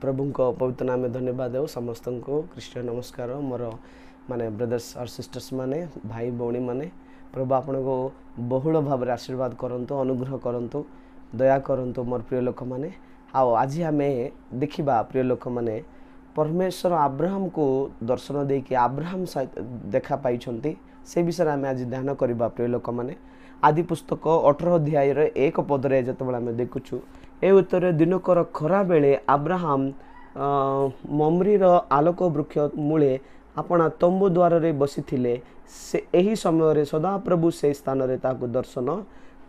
प्रभु को पवित्र नाम में धन्यवाद देव समस्त को ख्रीष्टियन नमस्कार मोर माने ब्रदर्स और सिस्टर्स माने भाई भौणी माने प्रभु आपण को बहुल भाव आशीर्वाद करंतु अनुग्रह करंतु दया करंतु मोर प्रिय लोक माने आओ आज आम देखा प्रिय लोक माने परमेश्वर अब्राहम को दर्शन दे कि अब्राहम देखा पाई से विषय आम आज ध्यान करवा प्रिय लोक माने आदि पुस्तक 18 अध्याय 1 पदरे जो आम देखुचु ए उत्तर दिनकर खरा बेले अब्राहम ममरीर आलोक वृक्ष मूले अपना तंबू द्वार रे बसी थिले से एही समय रे सदा प्रभु से स्थान रे ताकु दर्शन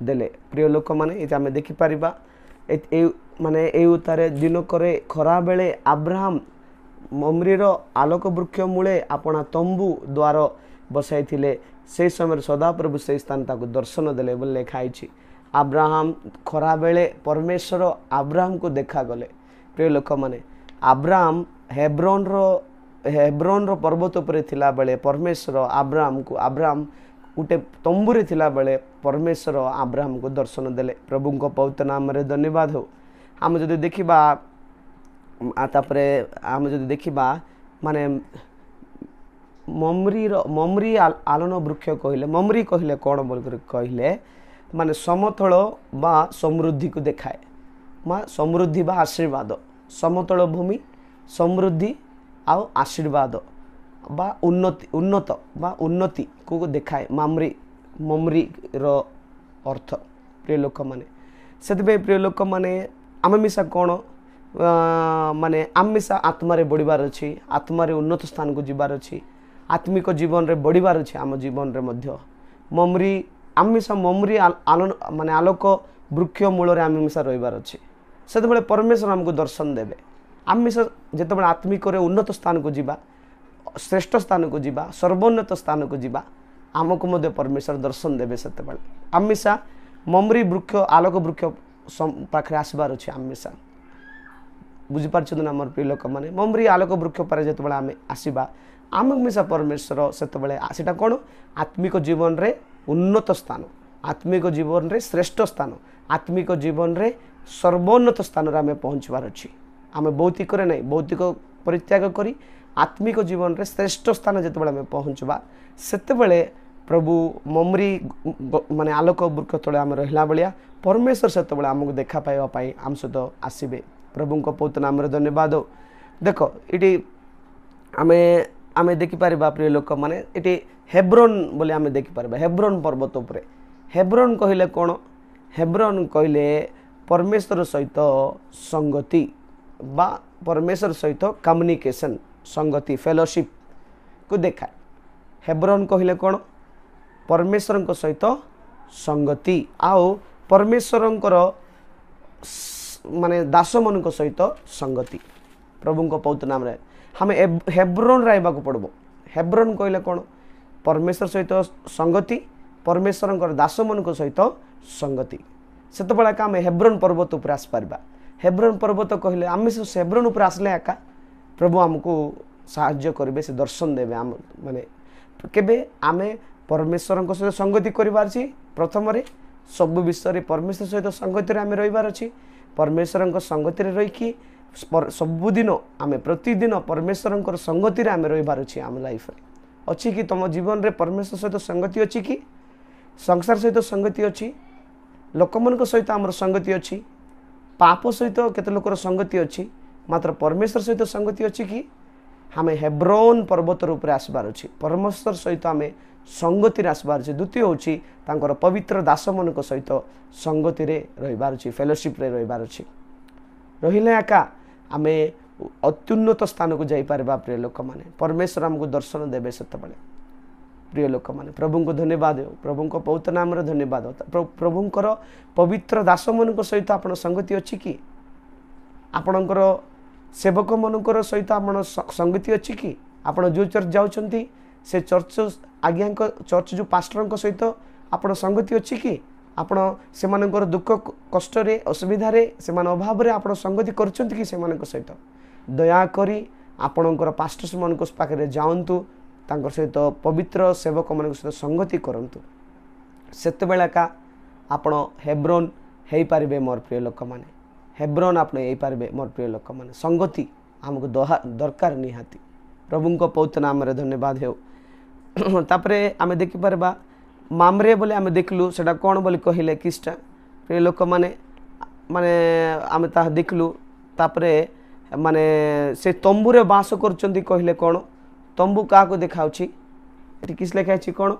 देले प्रिय लोक माने इते आमे देखि परिबा माने ए उतारे दिनकर खरा बेले अब्राहम ममरीर आलोक वृक्ष मूले अपना तंबू द्वार बसाई थिले से समय सदा प्रभु से स्थान ताकु दर्शन देले बोल लिखाई अब्राहम खरा बेले परमेश्वर अब्राहम को देखा गले प्रिय लोक माने अब्राहम हेब्रोन रो पर्वत उपरे थिला बेले परमेश्वर अब्राहम उटे तंबूरे थिला बेले परमेश्वर अब्राहम को दर्शन देले प्रभु को पवित्र नाम रे धन्यवाद हो आम जदि देखिबा तापरे आम जदि देखिबा माने ममरी आलन वृक्ष कहले ममरी कहले कौन बोल कहले माने समतल बा समृद्धि को देखाए माँ समृद्धि बा आशीर्वाद समतल भूमि समृद्धि आउ आशीर्वाद बा उन्नत बा उन्नति को देखाए ममरी रो अर्थ प्रिय लोक माने से प्रिय लोक माने आम मिसा कौन माने आम मिसा आत्मारे बढ़िबार अच्छी आत्मारे उन्नत स्थान को जीवार अच्छी आत्मिक जीवन रे बढ़िबार अच्छी आम जीवन रे मध्य ममरी आमिषा ममरी आलोन माने आलोक वृक्ष मूल आमिषा रहीबार अच्छे से परमेश्वर आमको दर्शन देवे आमिषा जिते आत्मिक उन्नत स्थान को जीवा श्रेष्ठ स्थान को जीवा सर्वोन्नत स्थान को जीवा आमको मध्य परमेश्वर दर्शन देवे से आमिषा ममरी वृक्ष आलोक वृक्ष पाखे आसबार अच्छे आमिषा बुझीपार मोर प्रिय लोक मैंने ममरी आलोक वृक्ष पर जो आम आसवा आम मिशा परमेश्वर से कौन आत्मिक जीवन रे उन्नत स्थान आत्मिक जीवन रे श्रेष्ठ स्थान आत्मिक जीवन रे सर्वोन्नत स्थान रे आमे पहुँचबार अच्छी आम भौतिक नहीं भौतिक परित्याग करी आत्मिक जीवन रे श्रेष्ठ स्थान जो आम पहुँचवा से प्रभु ममरी माने आलोक वृक्ष तले आम रहा भाया परमेश्वर से आमको देखा पाइबापी आम सहित आसबे प्रभु को पवित्र नाम धन्यवाद देख ये आमे आमे देखिपर प्रिय लोक मैंने ये हेब्रोन बोले आमे देखिपर हेब्रोन पर्वत उपरे हेब्रोन कहले कौन हेब्रोन कहले परमेश्वर सहित संगति बा परमेश्वर सहित कम्युनिकेशन संगति फेलोशिप को देखाए हेब्रोन कहले कौन परमेश्वर सहित संगति आओ परमेश्वर माने दास मन सहित संगति प्रभु को पवित्र नाम रे हमें हेब्रोन रहा पड़ब हेब्रोन कहले कौन परमेश्वर सहित संगति परमेश्वर दास मन सहित संगति से आम हेब्रोन पर्वत उपर आसपार हेब्रोन पर्वत कहले आम से हेब्रोन उपर आसले एका प्रभु आमको साहाय्य करेंगे से दर्शन देवे आम माने केबे आमे परमेश्वर सहित संगति करार प्रथम सब विषय परमेश्वर सहित संगति आम रहीबार अच्छी परमेश्वर संगति रहीकि सबुदिन आम प्रतिदिन परमेश्वर संगति आम रहीबार अच्छी आम लाइफ अच्छी कि तुम जीवन रे परमेश्वर सहित संगति अच्छी कि संसार सहित संगति अच्छी लोक मान सहित आमर संगति अच्छी पाप सहित केते लोकर संगति अच्छी मात्र परमेश्वर सहित संगति अच्छी कि आम हेब्रोन पर्वत ऊपर आसबार अच्छी परमेश्वर सहित आम संगति आसबार अच्छे द्वितीय हूँ पवित्र दास मन सहित संगति रहीबार अच्छी फेलोशिप रे रहीबार अच्छी रहिले एका आम अत्युन्नत स्थान को जापर प्रिय लोक मैंने परमेश्वर आमको दर्शन देवे से प्रिय लोक मैंने प्रभु को धन्यवाद हो प्रभु को पवित्र नाम धन्यवाद हो प्रभुंकर पवित्र दास मन सहित आप संगति अच्छी कि आपणकर सेवक मनकर सहित आप संगति अच्छी कि आप जो चर्च जाउछंती से चर्च आज्ञा चर्च जो पास्टर सहित आप संगति अच्छी कि आपण से दुख कष्ट असुविधा से अभाव में आप संगति करछंती कि सहित दयाकोरी आपणकर पास्टर्स मन पाखे जाऊँ सहित पवित्र सेवक मान सहित संगति करंतु सेतेबेला का आपण हेब्रोन हो पारे मोर प्रिय लोक मैंने हेब्रोन आप पारे मोर प्रिय लोक मैंने संगति आमको दरकार निहाती प्रभु को पौत नाम धन्यवाद हो तापर आम देखिपर मामरे बोले आम देखलु से कौन बोली कहले किसटा प्रिय लोक मैंने माने आम ता देखलु तापरे माने से तंबुरे बास करचंती कहले कौन तंबू क्या देखाऊँ किस लिखाई कौन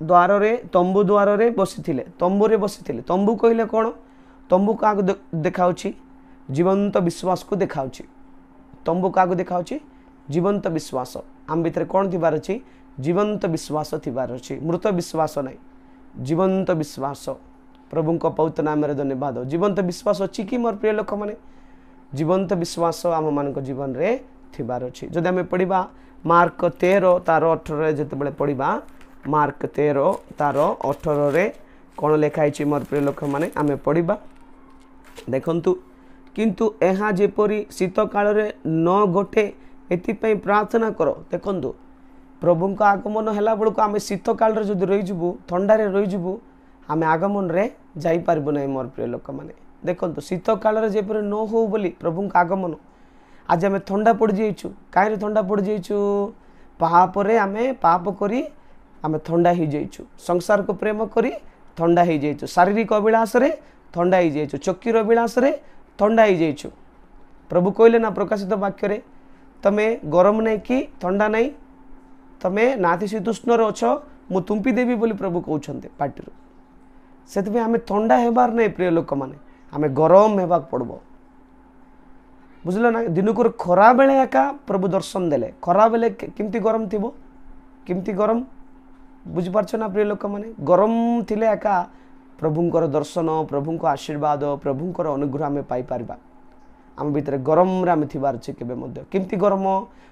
द्वार रे तंबू द्वार रे बसी तंबूरे बसी तंबू कहले कौन तंबू क्या देखाऊँ जीवंत विश्वास को देखाऊँ तंबू क्या देखाऊँ जीवंत विश्वास आम भितर कौन थी अच्छी जीवंत विश्वास थी अच्छी मृत विश्वास ना जीवंत विश्वास प्रभु को पौत नाम धन्यवाद जीवंत विश्वास अच्छी कि मोर प्रिय लोक मैंने जीवंत विश्वास आम मान जीवन में थिबार अच्छी जदि आम पढ़ा मार्क 13 तार 18 जिते पढ़ा मार्क 13 तार 18 कौन लिखाई मोर प्रिय लोक मैंने आम पढ़ा देखंतु किंतु यहाँ जेपरी शीत काल न गोटे एपाई प्रार्थना कर देखंतु प्रभु का आगमन है बेलू आम शीत काल जब रहीजु थंडारे रहीजु आम आगमन रे जाई पारबु ना मोर प्रिय लोक मैंने देखंतु शीत काल जेपरी न हो बोली प्रभु का आगमन आज आम थंडा पड़ जाइचु कहीं थंडा पड़ जाइचु पापरे आम पाप करी आम थंडा हो जाइचु संसार को प्रेम करी थंडा हो जाइचु शारीरिक अभिलाष रे थंडा हो जाइचु चक्कीर अभिलाष रे थंडा हो जाइचु प्रभु कहले ना प्रकाशित वाक्य रे तमे गरम नहीं कि थंडा नहीं तमे नातिशीतुष्ण अछ मु तुम्पी देवी बोली प्रभु कहते पार्टी से आम थंडा हेबार नहीं प्रिय लोक मैंने आम गरम हेबा पड़ब बुझल ना दिन को खरा बेले एका प्रभु दर्शन देले खरा बेले केमती गरम थी केमती गरम बुझीपारछ ना प्रिय लोक मैंने गरम थिले एका प्रभुंकर दर्शन प्रभुंक आशीर्वाद प्रभुंकर अनुग्रह आम पाइपर आम भितर गरम आम थिबार अच्छे केमती गरम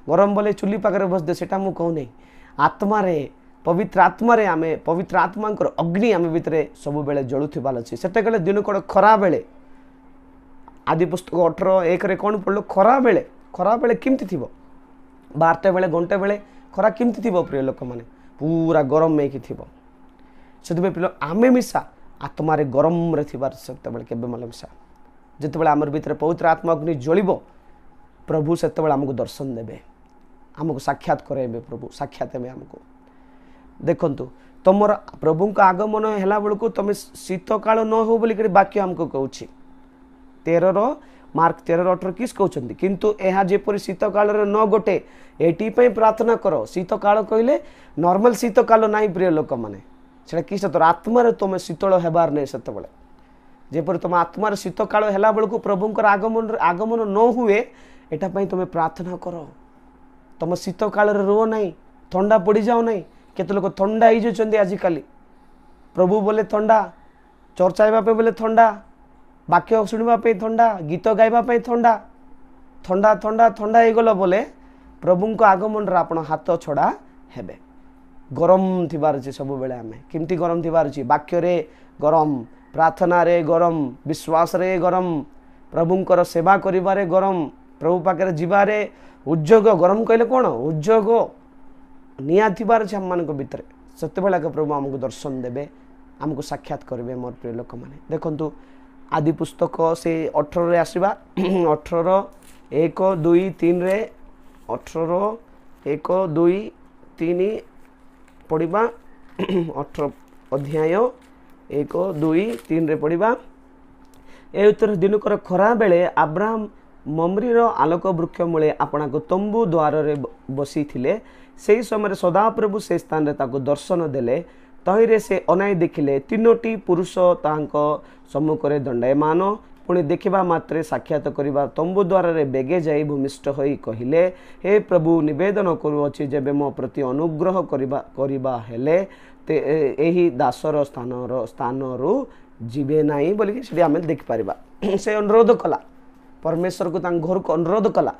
गरम बोले चुली पाखे बसदे सेटा मु कहूनी आत्मा पवित्र आत्मा आम पवित्र आत्मा अग्नि आम भितर सब बेले जलुवार अच्छे से दिन कड़ खरा बेले आदि पुस्तक 18:1 कौन पढ़ल खरा बेले केमती थी 12टा बेले घंटे बेले खरा केमती थी प्रिय लोक मैंने पूरा गरम में से पिला आम मिशा आत्मा गरम रे से केबे मतलब मिशा जिते आम भीतर पवित्र आत्मा अग्नि जलिब प्रभु से आमको दर्शन देवे आमको साक्षात कराइबे प्रभु साक्षात हे आमको देखंतु तुमर प्रभु का आगमन है बेलू तुम शीत काल न हो बोलिक वाक्य आमको कहूँ 13 मार्क 13:18 किस कहते किंतु यह जेपरी शीत काल न गोटे एटी प्रार्थना कर शीत काल कहले नॉर्मल शीत काल ना प्रिय लोक मैंने से किस तोर आत्मार तुम शीतल हेबार नहीं से जेपरी तुम आत्मार शीत काल है बेलू प्रभुंर आगमन आगमन न हुए एटापी तुम प्रार्थना कर तुम शीत काल रुह ना थंडा पड़ जाओ ना केत लोक थंडा हो जाती आजिकल प्रभु बोले थंडा चर्चा बोले थंडा वाक्य शुणापी थंडा गीत गाइबापी थंडा थंडा थंडा थंडा हो गल बोले प्रभु आगमन आपण हाथ छड़ा हेबे गरम थिबार अछि सब बेले आमे केमती गरम थिबार अछि वाक्य रे गरम प्रार्थना रे गरम विश्वास रे गरम प्रभुंकर सेवा करिबारे गरम प्रभु पाखे जीवारे उद्योग गरम कहले कौन उद्योग निया थिबार अछि हम मानक भितर सत्य बेला के प्रभु हमको दर्शन देबे हमको साक्षात करेंगे मोर प्रिय लोक मैंने देखंतु आदि पुस्तक से 18 रे आसीबा 18:1-2-3 रे 18:1-2-3 पढ़ा 18 अध्याय 1-2-3 रे पढ़ा ए उत्तर दिनकर खरा बेले अब्राहम ममरीर आलोक वृक्ष मूले आपना को तंबू द्वार रे बसी थिले से समय सदाप्रभु से स्थान रे ताको दर्शन देले तहिरे से अनाई देखिले 3टी पुरुष तांको सम्मुख रे दंडायमान पुणी देखा मात्रे साक्षात करवा तंबू द्वार रे बेगे जाई भूमिष्ठ होई कहिले हे प्रभु निवेदन करुअछि जेबे मो प्रति अनुग्रह करवा हेले ते एही दासर स्थान रु जीवे नाई बोलिक से आम देखिपार से अनुरोध कला परमेश्वर को घर को अनुरोध कला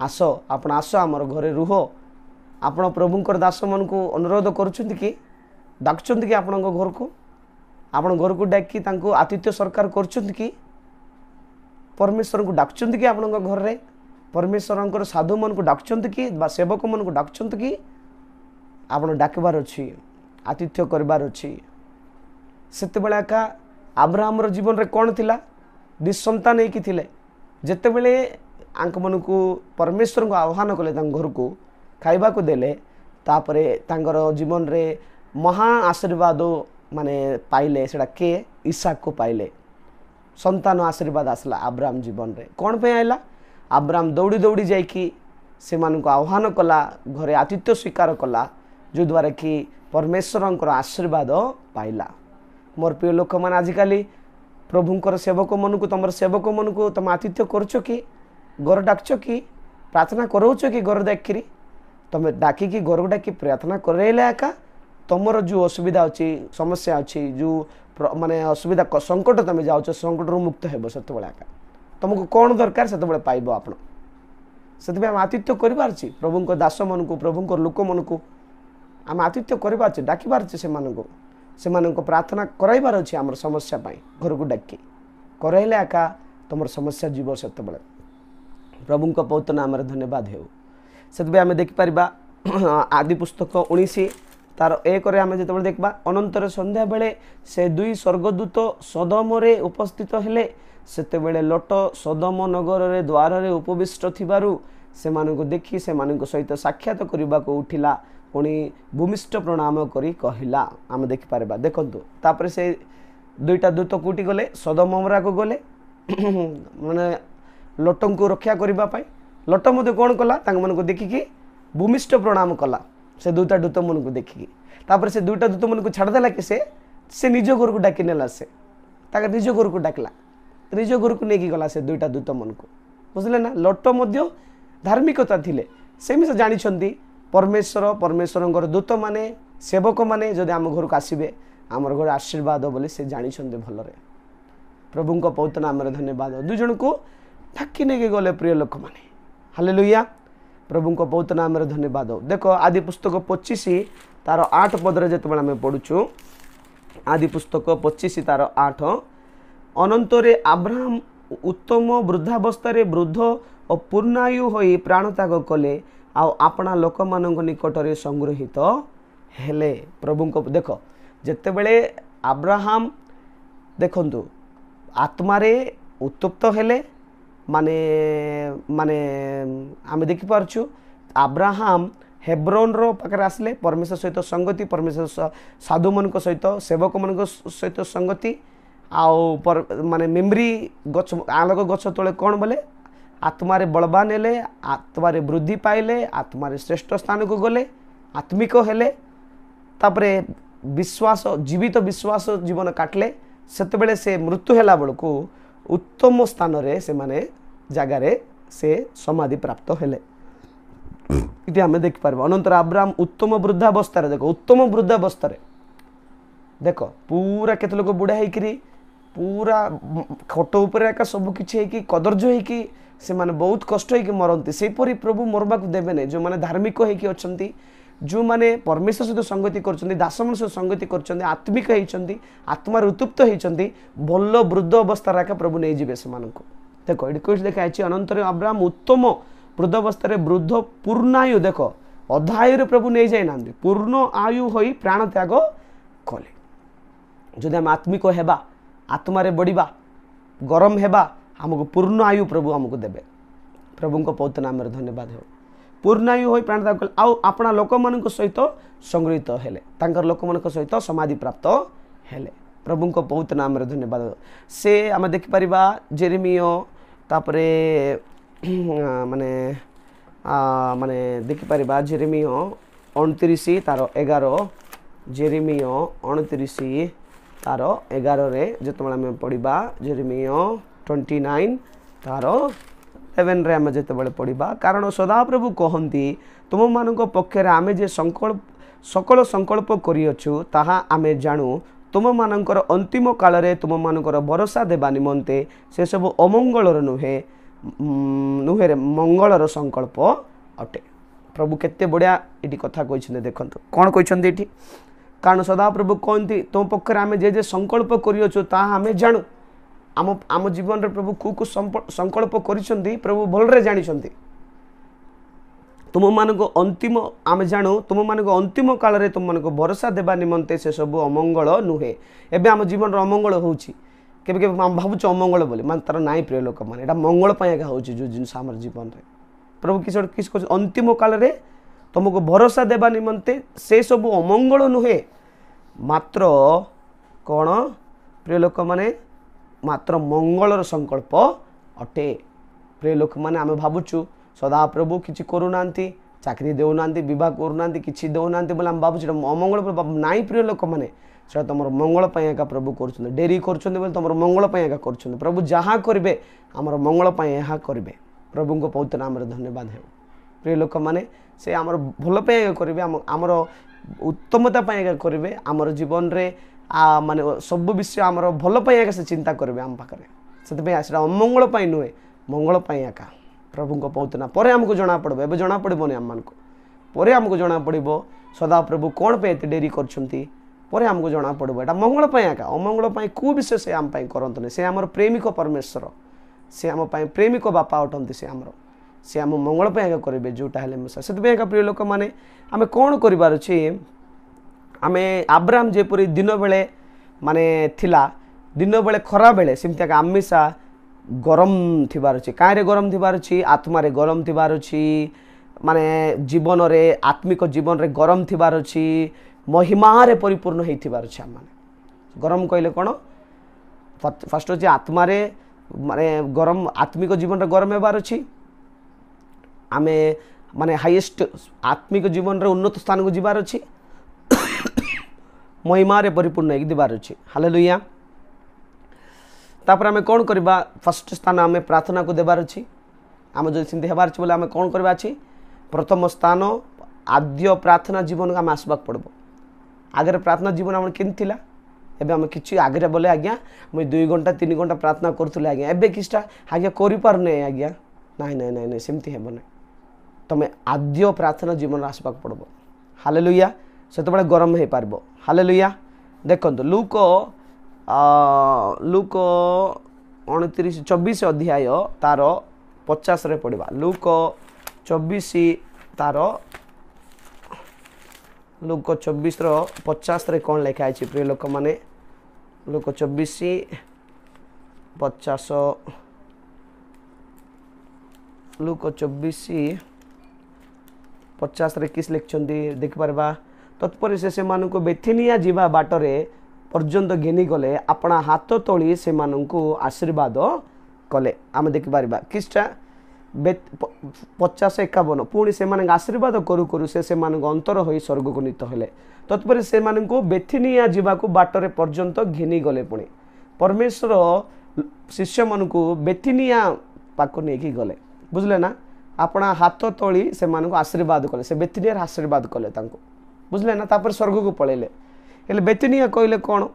आस आपण आस आमर घरे रुह आपण प्रभुंकर दास मन को अनुरोध करुछंती कि डाकुचंती कि आपण घर को आपण घर को डाकी तांको आतिथ्य सरकार करुछंती कि परमेश्वर को डाकुचंती कि आपण घर रे परमेश्वर साधु मन को डाकुचंती कि बा सेवक मन को डाकुचंती कि आपण डाकबार अछि आतिथ्य करबार अछि सेते बेला का अब्राहम रो जीवन रे कोन थिला निसंतान होइकि थिले जेतेबेले आंक मनकु परमेश्वर को आह्वान कले घर को खाइबा को देले तापरे तांकर जीवन रे महा आशीर्वाद माने पाइले सेटा के इसहाक को पाइले संतान आशीर्वाद आसला अब्राहम जीवन रे कौन पे आइला अब्राहम दौड़ी दौड़ी जाइकी से मानक आह्वान कला घरे आतिथ्य स्वीकार कला जो द्वारा कि परमेश्वर आशीर्वाद पाइला। मोर प्रिय लोक मान आजिकाली प्रभुंकर सेवक मन को तुम सेवक मन को तुम आतिथ्य करछ कि घर डाकछ कि प्रार्थना करोच कि घर डाकिरी तुम डाकिकी घर डाकी प्रार्थना करैले एका तुमर जो असुविधा अच्छी समस्या अच्छी जो माने असुविधा संकट तुम जाओ संकट रू मुक्त हेब से तुमको कौन दरकार से पाइब आप से आतिथ्य कर प्रभु दास मन को प्रभु लोक मन को आम आतिथ्य कर डाक पार्चे से प्रार्थना कराइबार अच्छे आम समस्या घर को डाकी करैले एका तुम समस्या जीव से प्रभु पवित्र नाम धन्यवाद हो से आम देखिपर आदि पुस्तक 19 तार 1 आम जो देखा अनंतर संध्या बेले से दुई स्वर्गदूत सदम उपस्थित हेले सेतेबेले लोट सदम नगर रे द्वार रे उपविष्ट थिबारु से मानको देखि से मानको सहित साक्षात करबा को उठिला पुणी भूमिष्ठ प्रणाम करी कहिला आम देखि पारबा देखंतु तापर से दुईटा दूत कोटी गले सदम अमरा को गले माने लोटन को रक्षा करबा पाई लोट मते कोन कला तांग मन को देखि भूमिष्ठ प्रणाम कला से दुईटा दूत मन को देखि तापर से दुईटा दूत मन को छाड़ देला कि से निज घर को डाकी नेला से ताका निज घर को डाकला निज घर को लेकिन गला से दुईटा दूत मन को बुझले ना लोट मध्य धार्मिकता थिले सेमी से जानी परमेश्वर परमेश्वर दूत माने सेवक माने जदि आम घर को आसबे आमर घर आशीर्वाद बोले से जानी भलरे प्रभु को पवित्र नाम धन्यवाद दुई जन को ढाकी नहीं गले प्रिय लोक माने हालेलुया प्रभु को पवित्र नाम धन्यवाद देख आदि पुस्तक 25 तार 8 पदरे जो आम पढ़ुचु आदि पुस्तक 25 तार 8 अनंतरे अब्राहम उत्तम वृद्धावस्था वृद्ध और पूर्णायु होई प्राण त्याग कले आपना लोक मानक निकट में संग्रहित हेले प्रभु को देख जिते बड़े अब्राहम देखंतु आत्मारे उत्तप्त हेले माने माने आम देखि पारछु अब्राहम हेब्रोन रो पाखरे आसले परमेश्वर सहित संगति परमेश्वर साधु मन सहित सेवक मन सहित संगति आउ माने मेमरी गछ आलोक गछ तले कौन बोले आत्मारे बलवान हेले आत्मारे वृद्धि पाइले आत्मारे श्रेष्ठ स्थान को गले आत्मिक हेले तापरे विश्वास जीवित विश्वास जीवन काटले सेतेबेले से मृत्यु हेला बेलू उत्तम स्थान रे से माने जगार से समाधि प्राप्त हेले ये आम देखिपार अनंतर अब्राहम उत्तम वृद्धावस्था देख उत्तम वृद्धावस्था देख पूरा केते लोक बुढ़ा होकरी पूरा खट उपर एका सब किसी कदर्ज होकि से माने बहुत कष्ट होकि मरती सेपरी प्रभु मरवा देवे नहीं जो माने धार्मिक होकि अच्छी जो माने परमेश्वर सहित संगति कर दासमान सहित संगति कर आत्मिक होती आत्मार उत्तप्त होती भल वृद्ध अवस्था राखा प्रभु नहीं जीवे से देख ये कौन देखा अनंतर अब्राहम उत्तम वृद्ध अवस्था वृद्ध पूर्णायु देख अधायु प्रभु नहीं जाए ना पूर्ण आयु हो प्राण त्याग कले जदि आम आत्मिक हेबा आत्मारे बढ़िबा गरम हेबा आमको पूर्ण आयु प्रभु आमको देवे प्रभु को पवित्र नाम धन्यवाद हो पूर्णायु हो प्राण त्याग कले आपना लोक मान सहित संग्रहित हेले तांकर लोक मान सहित समाधि प्राप्त हेले प्रभु को पवित्र नाम धन्यवाद से आम देखिपर जेरेमिया तापरे माने माने देखिपर जेरेमिया 29 तार 11 जेरेमिया 29 तार 11 रे जो आम पढ़ा जेरेमिया 29 तार 11 रे आम जो पढ़ा कारण सदाप्रभु कहती तुम मान पक्षर आमे जे सकल संकल्प करियछु ताहा आमे जाणु तुम मानकर अंतिम काल रे तुम मानकर भरोसा देबा निमंते से सब अमंगलर नुहे नुहे मंगलर संकल्प अटे प्रभु केते बढ़िया ये कथा कहते देखो कौन कहते कारण सदाप्रभु कहती तुम पक्षर आमे जे संकल्प करियछु ताहा आमे जाणु आम आम जीवन रे प्रभु कु संकल्प करिसंती प्रभु भलरे जानिसंती तुम मान को अंतिम आम जाणु तुम मान को अंतिम काल रे तुम मान को भरोसा देबा निमंते से सब अमंगल नुहे एबे आम जीवन रो अमंगल होउची केबे केबे आम भावुँ अमंगल बोली मान तार नाई प्रिय लोक मैंने यहाँ मंगल एका हूँ जो जिन आम जीवन में प्रभु किस अंतिम काल में तुमको भरोसा देवा निमंते से सब अमंगल नुहे मात्र कौन प्रिय लोक मैंने मात्र मंगलर संकल्प अटे। प्रिय लोक मैंने आम भावुँ सदा प्रभु किसी करूना चाकरी देना बह करूना कि देना बोले आम भावुँ अमंगल नाई प्रिय लोक मैंने से तुम मंगल एका प्रभु कर डेरी कर तुम मंगल एका कर प्रभु जहाँ करेंगे आमर मंगल यहाँ करेंगे प्रभु को पवित्र नाम धन्यवाद हो। प्रिय लोक मैंने से आमर भल करेंगे आमर उत्तमता करेंगे आमर जीवन रे माने सब विषय आमर भल से चिंता करेंगे आम पाखे से अमंगल नुहे मंगल एका प्रभु को पवित्र नाम पर आमको जना पड़ो एवं जना पड़ोनी आम मानक पर आमको जना पड़ो सदा प्रभु कौन पे एत डेरी कर आमको जना पड़ो यहाँ मंगल एका अमंगल कौ विषय से आम करते से आमर प्रेमिक परमेश्वर से आम प्रेमिक बापा अटंती से आम मंगल एका करेंगे जोटा है से प्रिय लोक मैंने आम कौन करार अच्छे आम आब्राम जेपरी दिन बेले माने थिला दिन बेले खरा बेले सेमती आमिषा गरम थिबार अछि कारे गरम थिबार अछि आत्मा रे गरम थिबार अछि माने जीवन रे आत्मिक जीवन रे गरम थिबार अछि महिमा रे परिपूर्ण हेइ थिबार अछि हम माने गरम कहले कोन फर्स्ट अछि आत्मा रे माने गरम आत्मिक जीवन रे गरम हेबार अछि आमे माने हाईएस्ट आत्मिक जीवन रे उन्नत स्थान को जिबार अछि महिमा रे परिपूर्ण हेइ दिबार अछि हालेलुया। तापर आम कौन करवा फर्स्ट स्थान आम प्रार्थना को देवार अच्छी आम जो सेमती हेबार अच्छे बोले आम कौन करवा अच्छी प्रथम स्थान आद्य प्रार्थना जीवन आम आसबाक पड़ब आगे प्रार्थना जीवन आम केमती एबे आम कि आगे बोले आज्ञा मुझे 2 घंटा 3 घंटा प्रार्थना करूँ आज्ञा एबे किसटा आज्ञा करें आज्ञा नाई नाई नाई नाई सेमती हेब ना तुम आद्य प्रार्थना जीवन आसबाक पड़ब हालेलुया से गरम हो पार हालेलुया। देखो लूक लूक 29-24 अध्याय तार 50 रे पढ़ा लूक 24 तार लूक 24 50 रे कौन लिखा है प्रिय लोक मैंने लूक 24-50 लूक 24-50 रे किस लिखिं देख पार्बा तत्पर से बेथिनिया जीवा बाटरे पर्यंत घिनी गले अपना हाथ तोली से आशीर्वाद कले आम देखिपर किसटा 50-51 पुणी से आशीर्वाद करू करू से अंतर हो स्वर्ग को नीत हेले तत्पर से बेथिनिया जीवाकू बाटरे पर्यंत घिनी गले पुणी परमेश्वर शिष्य मान को बेथिनिया पाक नहीं गले बुझले ना अपना हाथ तोली से आशीर्वाद कले से बेथिनिया आशीर्वाद कले बुझले ना तापर स्वर्ग को पलैले हेले बेथिनिया कहले कौन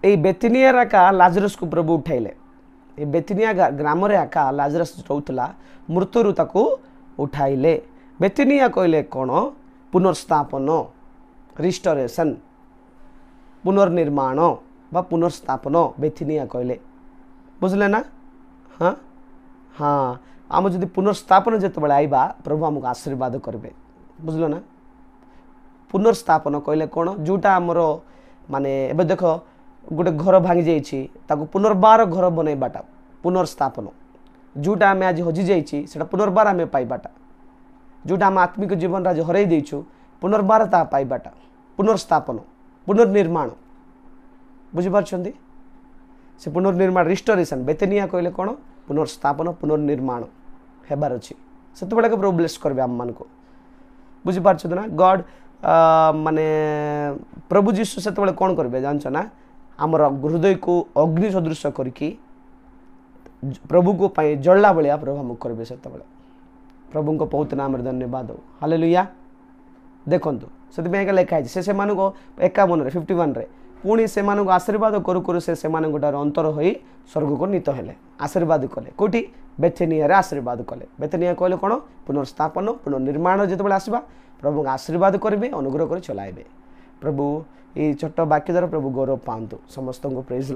ये बेथिनिया आका लाजरस को प्रभु उठाइले ये बेथिनिया ग्राम रे आका लाजरस रोला मृत्यु ताकू उठाइले बेथिनिया कहले कौन पुनर्स्थापन रिस्टोरेशन पुनर्निर्माण बा पुनर्स्थापन बेथिनिया कहले बुझले ना हाँ हाँ आम जदि पुनर्स्थापन जिते आइबा प्रभु आमको आशीर्वाद करेंगे बुझल ना पुनर्स्थापन कहले कौन जोटा आमर माने एबे देख गोटे घर भांगी जाइए पुनर्बार घर बनैबाटा पुनर्स्थापन जोटा आम आज हजि जाइए पुनर्बार आम पाइबाटा जोटा आम आत्मिक जीवन आज हरई देचु पुनर्बार ता पाइबाटा पुनर्स्थापन पुनर्निर्माण बुझिपारछन्ती से पुनर्निर्माण रिस्टोरेशन बेथेनिया कहले कौन पुनर्स्थापन पुनर्निर्माण हेबार अच्छी से प्रभु ब्लेस करबे आम मानको बुझिपारछन्ती ना गॉड माने प्रभु जीशु से कौन करेंगे जानछ ना आमर हृदय को अग्नि सदृश करके प्रभु को जल्ला भाया प्रभु आमको करेंगे से प्रभु को पवित्र नाम धन्यवाद हो हालेलुया। देखु से लिखाई से 51 रे पुणी से आशीर्वाद करू करू से अंतर हो स्वर्ग को नीत हेले आशीर्वाद कले कौटी बेथेनिया आशीर्वाद कले बेथेनिया कहले कौन पुनर्स्थापन पुनर्निर्माण जिते आसवा प्रभु आशीर्वाद करेंगे अनुग्रह कर चलाइबे प्रभु ये छोट वाक्य द्वारा प्रभु गौरव पातु समस्त को प्रेज।